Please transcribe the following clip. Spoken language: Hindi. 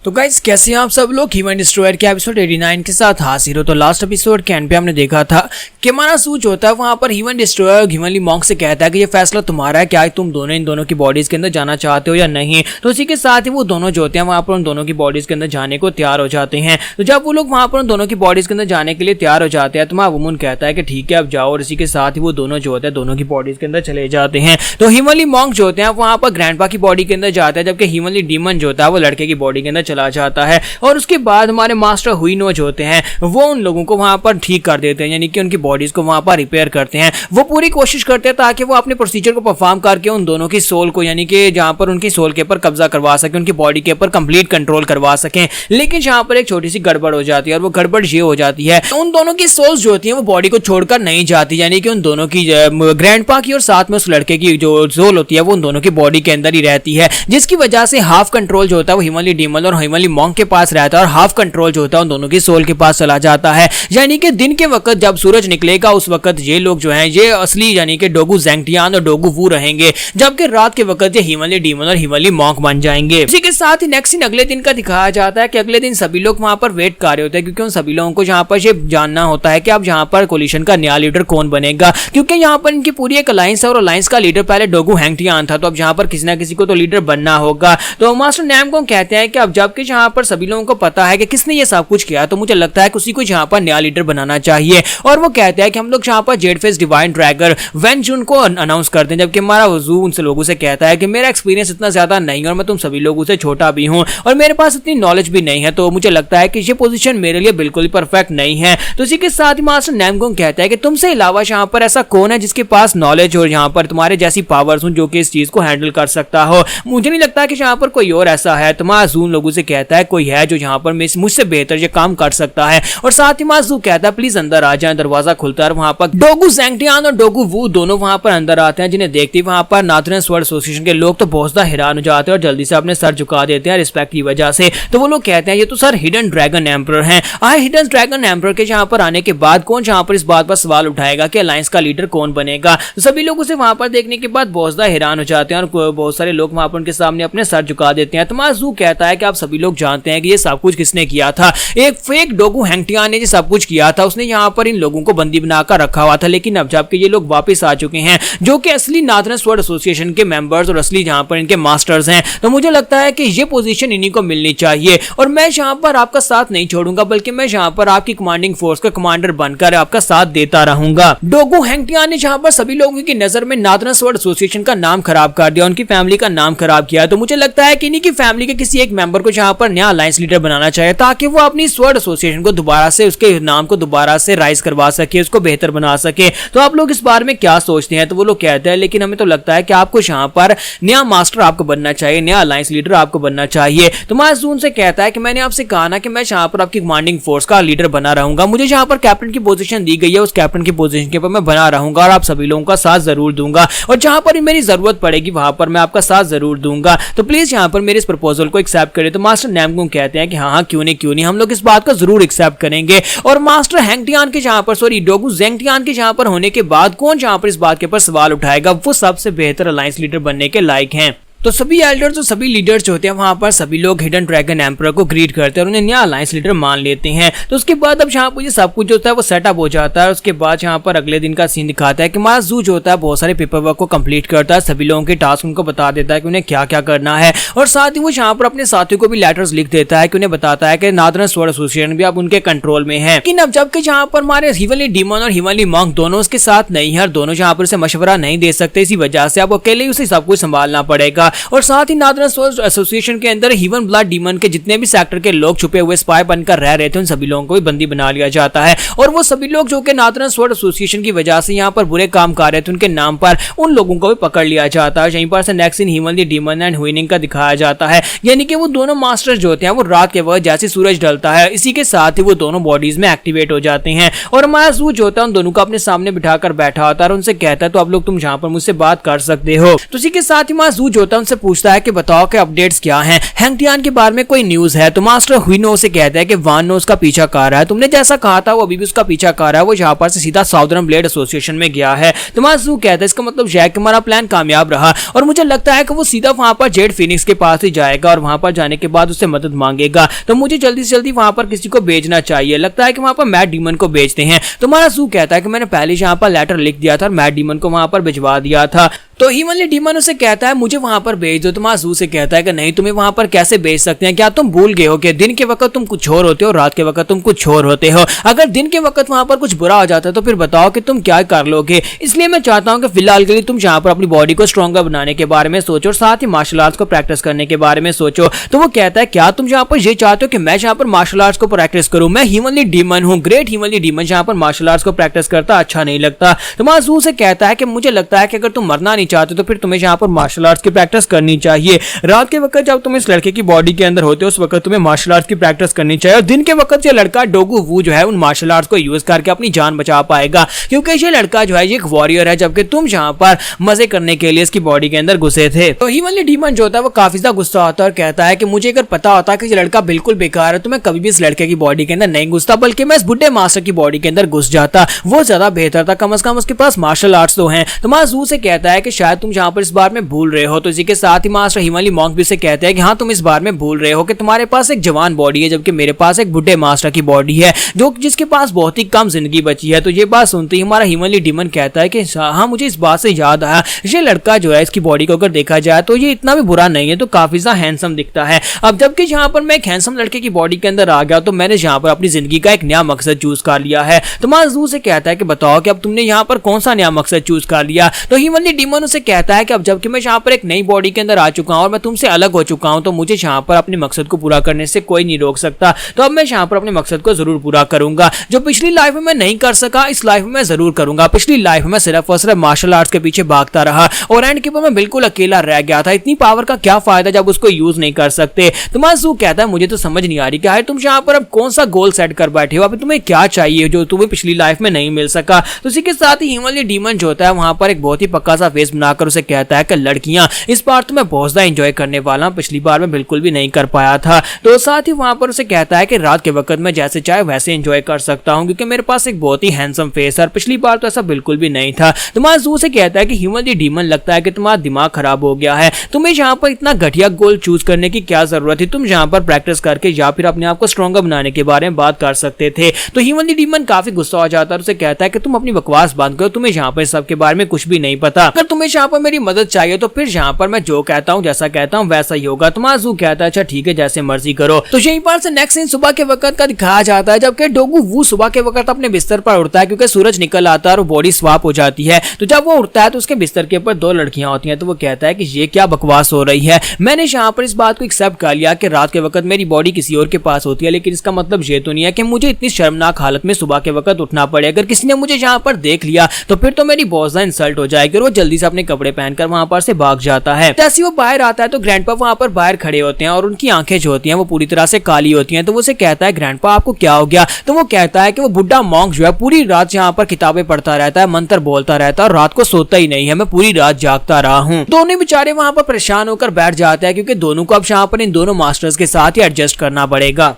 तो गाइस कैसे हैं आप सब लोग। ह्यूमन डिस्ट्रॉयर के एपिसोड 89 के साथ हाजिर हो। तो लास्ट एपिसोड के एंड पे हमने देखा था कि हमारा सूच होता है वहां पर ह्यूमन डिस्ट्रॉयर ह्यूमनली मॉन्क से कहता है कि ये फैसला तुम्हारा है, क्या तुम दोनों इन दोनों की बॉडीज के अंदर जाना चाहते हो या नहीं। तो उसी के साथ ही वो दोनों जो होते हैं वहां पर उन दोनों की बॉडीज के अंदर जाने को तैयार हो जाते हैं। तो जब वो लोग वहां पर उन दोनों की बॉडीज के अंदर जाने के लिए तैयार हो जाते हैं तो महावुमन कहता है कि ठीक है अब जाओ, और इसी के साथ ही वो दोनों जो होते हैं दोनों की बॉडीज के अंदर चले जाते हैं। तो ह्यूमनली मॉन्क जो होते हैं वहां पर ग्रैंडपा की बॉडी के अंदर जाते हैं, जबकि ह्यूमनली डीमन जो होता है वो लड़के की बॉडी के अंदर चला जाता है। और उसके बाद हमारे मास्टर हुइनो जो होते हैं वो उन लोगों को वहां पर ठीक कर देते हैं, यानी कि उनकी बॉडीज को वहां पर रिपेयर करते हैं। वो पूरी कोशिश करते हैं ताकि वो अपने प्रोसीजर को परफॉर्म करके उन दोनों की सोल को, यानी कि जहां पर उनकी सोल के ऊपर कब्जा करवा सके, उनकी बॉडी के ऊपर कंप्लीट कंट्रोल करवा सकें। लेकिन जहां पर एक छोटी सी गड़बड़ हो जाती है, और वो गड़बड़ ये हो जाती है उन दोनों की सोल्स जो होती है वो बॉडी को छोड़कर नहीं जाती, यानी कि उन दोनों की ग्रैंडपा की और साथ में उस लड़के की जो सोल होती है वो उन दोनों की बॉडी के अंदर ही रहती है, जिसकी वजह से हाफ कंट्रोल जो होता है वो ह्यूमनली डीमन और ह्यूमनली मॉन्क के पास रहता है, और हाफ कंट्रोल जो होता है उन दोनों की सोल के पास चला जाता है। यानी कि दिन के वक्त जब सूरज निकलेगा उस वक्त ये लोग जो हैं ये असली यानी कि डोगू ज़ेंगटियान और डोगू वू रहेंगे, जबकि रात के वक्त ये ह्यूमनली डीमन और ह्यूमनली मॉन्क बन जाएंगे। इसी के साथ ही नेक्स्ट सीन अगले दिन का दिखाया जाता है कि अगले दिन सभी लोग वहां पर वेट कर रहे होते हैं, क्योंकि उन सभी लोगों को यहाँ पर ये जानना होता है कि अब यहाँ पर कोलिशन का नया लीडर कौन बनेगा, क्योंकि यहाँ पर इनकी पूरी एक अलायंस है और अलायंस का लीडर पहले डोगू हैंगटियान था। तो अब यहाँ पर किसी ना किसी को तो लीडर बनना होगा। तो मास्टर नैमको कहते हैं कि अब जबकि यहाँ पर सभी लोगों को पता है कि किसने ये सब कुछ किया, तो मुझे लगता है कि उसी को यहाँ पर नया लीडर बनाना चाहिए। और वो कहते हैं कि हम लोग यहाँ पर jade face divine dragon Wen Jun को अनाउंस करते हैं, जबकि हमारा वजू उनसे लोगों से कहता है कि मेरा एक्सपीरियंस इतना ज्यादा नहीं है और मैं तुम सभी लोगों से छोटा भी हूँ और मेरे पास इतनी नॉलेज भी नहीं है, तो मुझे लगता है कि ये पोजीशन मेरे लिए बिल्कुल ही परफेक्ट नहीं है। तो इसी के साथ ही मास्टर नैमगोंग कहता है कि तुमसे अलावा यहाँ पर ऐसा कौन है जिसके पास नॉलेज और यहाँ पर तुम्हारे जैसी पावर्स हो जो कि इस चीज को हैंडल कर सकता हो। मुझे नहीं लगता कि यहाँ पर कोई और ऐसा है। तो मासूम लोगों से कहता है कोई है जो यहाँ पर मुझसे बेहतर ये काम कर सकता है। और साथ ही मासूम कहता है प्लीज अंदर आ जाए। दरवाजा खुलता है और वहां पर डोगू ज़ेंगटियान और डोगू वू दोनों वहां पर अंदर आते हैं, जिन्हें देखते ही वहां पर नाथरन स्वर्ड एसोसिएशन के लोग तो बहुत ज्यादा हैरान हो जाते हैं और जल्दी से अपने सर झुका देते हैं रिस्पेक्ट की वजह से। तो वो लोग कहते हैं ये तो सर हिडन ड्रैगन एम्परर हैं। हिडन ड्रैगन एम्परर के यहाँ पर आने के बाद कौन यहाँ पर इस बात पर सवाल उठाएगा कि अलायंस का लीडर कौन बनेगा। तो सभी लोग उसे वहां पर देखने के बाद बहुत ज्यादा हैरान हो जाते हैं और बहुत सारे लोग वहां पर उनके सामने अपने सर झुका देते हैं। तो माजू कहता है कि आप सभी लोग जानते हैं कि ये सब कुछ किसने किया था। एक फेक डोगू हैंगटियान ने ये सब कुछ किया था। उसने यहाँ पर इन लोगों को बंदी बनाकर रखा हुआ था, लेकिन अब जबकि ये लोग वापस आ चुके हैं जो कि असली नाथरन स्वर्ड एसोसिएशन के मेंबर्स और असली यहाँ पर इनके मास्टर्स हैं, तो मुझे लगता है कि ये पोजीशन इन्हीं को मिलनी चाहिए। और मैं यहाँ पर आपका साथ नहीं छोड़ूंगा, बल्कि मैं यहाँ पर आपकी कमांडिंग फोर्स का कमांडर बनकर आपका साथ देता रहूंगा। डोगू हैंगटियान ने जहाँ पर सभी लोगों की नजर में नाथरन स्वर्ड एसोसिएशन का नाम खराब कर दिया, उनकी फैमिली का नाम खराब किया। तो मुझे लगता है कि इन्हीं की फैमिली के किसी एक मेंबर को यहाँ पर नया अलायंस लीडर बनाना चाहिए, ताकि वो अपनी स्वर्ड एसोसिएशन को दोबारा से उसके नाम को दोबारा से राइज करवा सके, उसको बेहतर बना सके। तो आप लोग इस बारे में क्या सोचते हैं। तो वो लोग कहते हैं लेकिन हमें तो लगता है कि आपको यहाँ पर नया मास्टर आपको बनना चाहिए, नया अलायंस लीडर आपको बनना चाहिए। तो मासूम से कहता है कि मैंने आपसे कहा ना कि मैं यहाँ पर आपकी कमांडिंग फोर्स का लीडर बना रहूंगा, मुझे यहाँ पर कैप्टन की पोजीशन दी गई है, उस कैप्टन की पोजीशन के ऊपर मैं बना रहूंगा और आप सभी लोगों का साथ जरूर दूंगा, और जहां पर मेरी जरूरत पड़ेगी वहां पर मैं आपका साथ जरूर दूंगा। तो प्लीज यहाँ पर मेरे इस प्रपोजल को एक्सेप्ट करें। तो मास्टर नैमगोंग कहते हैं कि हाँ क्यों नहीं हम लोग इस बात को जरूर एक्सेप्ट करेंगे। और मास्टर हैंगटियान के जहां पर डोगू ज़ेंगटियान के जहां पर होने के बाद कौन जहां पर इस बात के ऊपर सवाल उठाएगा, वो सबसे बेहतर अलायंस लीडर बनने के लायक हैं। तो सभी एल्डर्स और सभी लीडर्स जो होते हैं वहां पर सभी लोग हिडन ड्रैगन एम्परर को ग्रीट करते हैं और उन्हें नया अलायंस लीडर मान लेते हैं। तो उसके बाद अब यहाँ पर ये सब कुछ जो होता है वो सेटअप हो जाता है। उसके बाद यहाँ पर अगले दिन का सीन दिखाता है कि माजू जो होता है बहुत सारे पेपर वर्क को कंप्लीट करता है, सभी लोगों के टास्क उनको बता देता है कि उन्हें क्या क्या करना है, और साथ ही वो यहाँ पर अपने साथियों को भी लेटर्स लिख देता है कि उन्हें बताता है कि नाथरन स्वर्ड एसोसिएशन भी अब उनके कंट्रोल में है। लेकिन अब जबकि यहाँ पर हमारे ह्यूमनली डीमन और ह्यूमनली मॉन्क दोनों उसके साथ नहीं है और दोनों यहाँ पर उसे मशवरा नहीं दे सकते, इसी वजह से अब अकेले ही उसे सब कुछ संभालना पड़ेगा। और साथ ही एसोसिएशन के अंदर ह्यूमन ब्लड डीमन के जितने भी सेक्टर के लोग छुपे हुए स्पाई बनकर रह रहे थे उन सभी लोगों को भी बंदी बना लिया जाता है। और वो सभी लोग जो कि नाथरन स्वर्ड एसोसिएशन की वजह से यहाँ पर बुरे काम कर रहे थे उनके नाम पर उन लोगों को भी पकड़ लिया जाता है। यहीं पर से next in humanly demon and हुइनिंग का दिखाया जाता है, यानी कि वो दोनों मास्टर जो होते हैं वो रात के वक्त जैसे सूरज ढलता है इसी के साथ ही वो दोनों बॉडीज में एक्टिवेट हो जाते हैं। और हमारा जू जो होता है उन दोनों को अपने सामने बिठाकर बैठा होता है और उनसे कहता है तो आप लोग तुम यहाँ पर मुझसे बात कर सकते हो। तो इसी के साथ ही हमारा जू जो होता है वान से पूछता है कि बताओ कि अपडेट्स क्या हैं, हैंग टियान के बारे में कोई न्यूज है। तो मास्टर हुइनो से कहता है कि वान नो उसका पीछा कर रहा है, तुमने जैसा कहा था वो अभी भी उसका पीछा कर रहा है, वो यहाँ पर से सीधा साउदर्न ब्लेड एसोसिएशन में गया है। तो मास्टर कहता है इसका मतलब जैक हमारा प्लान कामयाब रहा और मुझे लगता है कि वो सीधा वहां पर जेड फिनिक्स के पास ही जाएगा और वहां पर जाने के बाद उससे मदद मांगेगा। तो मुझे जल्दी से जल्दी वहां पर किसी को भेजना चाहिए, लगता है कि वहां पर मैट डीमन को भेजते हैं। तो हमारा सू कहता है कि मैंने पहले यहाँ पर लेटर लिख दिया था और मैट डीमन को वहां पर भिजवा दिया था। तो हीवनली डीमन उसे कहता है मुझे वहां पर भेज दो। तो मासू से कहता है कि नहीं, तुम्हें वहां पर कैसे भेज सकते हैं, क्या तुम भूल गए हो कि दिन के वक्त तुम कुछ और होते हो, रात के वक्त तुम कुछ और होते हो। अगर दिन के वक्त वहां पर कुछ बुरा हो जाता है तो फिर बताओ कि तुम क्या कर लोगे। इसलिए मैं चाहता हूं कि फिलहाल के लिए तुम यहाँ पर अपनी बॉडी को स्ट्रॉन्गर बनाने के बारे में सोचो और साथ ही मार्शल आर्ट्स को प्रैक्टिस करने के बारे में सोचो। तो वो कहता है क्या तुम यहाँ पर ये चाहते हो कि मैं यहाँ पर मार्शल आर्ट्स को प्रैक्टिस करूं, मैं हीवनली डीमन हूँ, ग्रेट हीवनली डीमन यहाँ पर मार्शल आर्ट्स को प्रैक्टिस करता अच्छा नहीं लगता। तो मासू से कहता है कि मुझे लगता है कि अगर तुम मरना नहीं चाहते तो फिर तुम्हें यहाँ पर मार्शल आर्ट्स की प्रैक्टिस करनी चाहिए। रात के वक्त जब तुम इस लड़के की बॉडी के अंदर होते हो उस वक्त तुम्हें मार्शल आर्ट्स की प्रैक्टिस करनी चाहिए और दिन के वक्त ये लड़का डोगू वू जो है उन मार्शल आर्ट्स को यूज करके अपनी जान बचा पाएगा, क्योंकि ये लड़का जो है ये एक वॉरियर है जबकि तुम यहाँ पर मजे करने के लिए इसकी बॉडी के अंदर घुसे थे। तो हीवनली डीमन जो होता है वो काफी ज्यादा गुस्सा होता है और कहता है कि मुझे अगर पता होता कि ये लड़का बिल्कुल बेकार है तो मैं कभी भी इस लड़के की बॉडी के अंदर नहीं घुसता, बल्कि मैं इस बुड्ढे मास्टर की बॉडी के अंदर घुस जाता, वो ज्यादा बेहतर था, कम से कम उसके पास मार्शल आर्ट्स तो हैं। तो मासू से कहता है कि शायद तुम यहाँ पर इस बार में भूल रहे हो। तो इसी के साथ ही मास्टर हीवनली मॉन्क भी से कहते हैं कि हाँ तुम इस बार में भूल रहे हो कि तुम्हारे पास एक जवान बॉडी है जबकि मेरे पास एक बुड्ढे मास्टर की बॉडी है जो जिसके पास बहुत ही कम जिंदगी बची है। तो ये बात सुनते ही हमारा हीवनली डीमन कहता है कि हाँ मुझे इस बात से याद आया, ये लड़का जो है इसकी बॉडी को अगर देखा जाए तो ये इतना भी बुरा नहीं है, तो काफी ज्यादा हैंडसम दिखता है। अब जबकि यहाँ पर मैं एक हैंडसम लड़के की बॉडी के अंदर आ गया तो मैंने यहाँ पर अपनी जिंदगी का एक नया मकसद चूज कर लिया है। तो माजू से कहता है कि बताओ कि अब तुमने यहाँ पर कौन सा नया मकसद चूज कर लिया। तो हीवनली डीमन उसे कहता है कि अब जबकि मैं यहाँ पर एक नई बॉडी के अंदर आ चुका हूँ और मैं तुमसे अलग हो चुका हूँ तो मुझे यहाँ पर अपने मकसद को पूरा करने से कोई नहीं रोक सकता। तो अब मैं यहाँ पर अपने मकसद को जरूर पूरा करूंगा, जो पिछली लाइफ में मैं नहीं कर सका इस लाइफ में मैं जरूर करूंगा। पिछली लाइफ में सिर्फ और सिर्फ मार्शल आर्ट्स के पीछे भागता रहा और एंड के ऊपर मैं बिल्कुल अकेला रह गया था, इतनी पावर का क्या फायदा जब उसको यूज नहीं कर सकते। तो मासू कहता है मुझे तो समझ नहीं आ रही क्या है तुम यहाँ पर अब कौन सा गोल सेट कर बैठे हो, अभी तुम्हें क्या चाहिए जो तुम्हें पिछली लाइफ में नहीं मिल सका। तो इसी के साथ ही हीवनली डीमन जो होता है वहां पर एक बहुत ही पक्का सा फेस बनाकर उसे कहता है कि लड़कियां इस बार तो मैं बहुत ज्यादा एंजॉय करने वाला हूं, पिछली बार मैं बिल्कुल भी नहीं कर पाया था। तो साथ ही वहां पर उसे कहता है कि रात के वक्त मैं जैसे चाहे वैसे एंजॉय कर सकता हूं क्योंकि मेरे पास एक बहुत ही हैंडसम फेस है और पिछली बार तो ऐसा बिल्कुल भी नहीं था। तो मासू से कहता है कि हीवनली डीमन लगता है कि तुम्हारा दिमाग खराब हो गया है, तुम्हें यहाँ पर इतना घटिया गोल चूज करने की क्या जरूरत है, तुम यहाँ पर प्रैक्टिस करके या फिर अपने आप को स्ट्रॉन्गर बनाने के बारे में बात कर सकते थे। तो हीवनली डीमन काफी गुस्सा हो जाता है और उसे कहता है कि तुम अपनी बकवास बंद करो, तुम्हें यहाँ पर सबके बारे में कुछ भी नहीं पता, अगर तुम्हें यहाँ पर मेरी मदद चाहिए तो फिर यहाँ पर मैं जो कहता हूँ जैसा कहता हूँ वैसा ही होगा। तो मासू कहता है अच्छा ठीक है जैसे मर्जी करो। तो यहीं पर से नेक्स्ट सीन सुबह के वक्त का दिखाया जाता है जबकि डोगू वू सुबह के वक्त अपने बिस्तर पर उठता है क्योंकि सूरज निकल आता है और बॉडी स्वाप हो जाती है। तो जब वो उठता है तो उसके बिस्तर के ऊपर दो लड़कियां होती हैं। तो वो कहता है कि ये क्या बकवास हो रही है, मैंने यहाँ पर इस बात को एक्सेप्ट कर लिया कि रात के वक्त मेरी बॉडी किसी और के पास होती है, लेकिन इसका मतलब ये तो नहीं है कि मुझे इतनी शर्मनाक हालत में सुबह के वक्त उठना पड़े। अगर किसी ने मुझे यहाँ पर देख लिया तो फिर तो मेरी बहुत ज्यादा इंसल्ट हो जाएगी। और वो जल्दी से अपने कपड़े पहनकर वहां पर से भाग जाता है। जैसे वो बाहर आता है तो ग्रैंडपा वहां पर बाहर खड़े होते हैं और उनकी आंखें जो होती हैं वो पूरी तरह से काली होती हैं। तो वो उसे कहता है ग्रैंडपा आपको क्या हो गया। तो वो कहता है कि वो बुड्ढा मॉन्क जो है पूरी रात यहाँ पर किताबें पढ़ता रहता है, मंत्र बोलता रहता है और रात को सोता ही नहीं है, मैं पूरी रात जागता रहा हूँ। दोनों बेचारे वहां पर परेशान होकर बैठ जाते हैं क्योंकि दोनों को अब यहाँ पर इन दोनों मास्टर्स के साथ ही एडजस्ट करना पड़ेगा।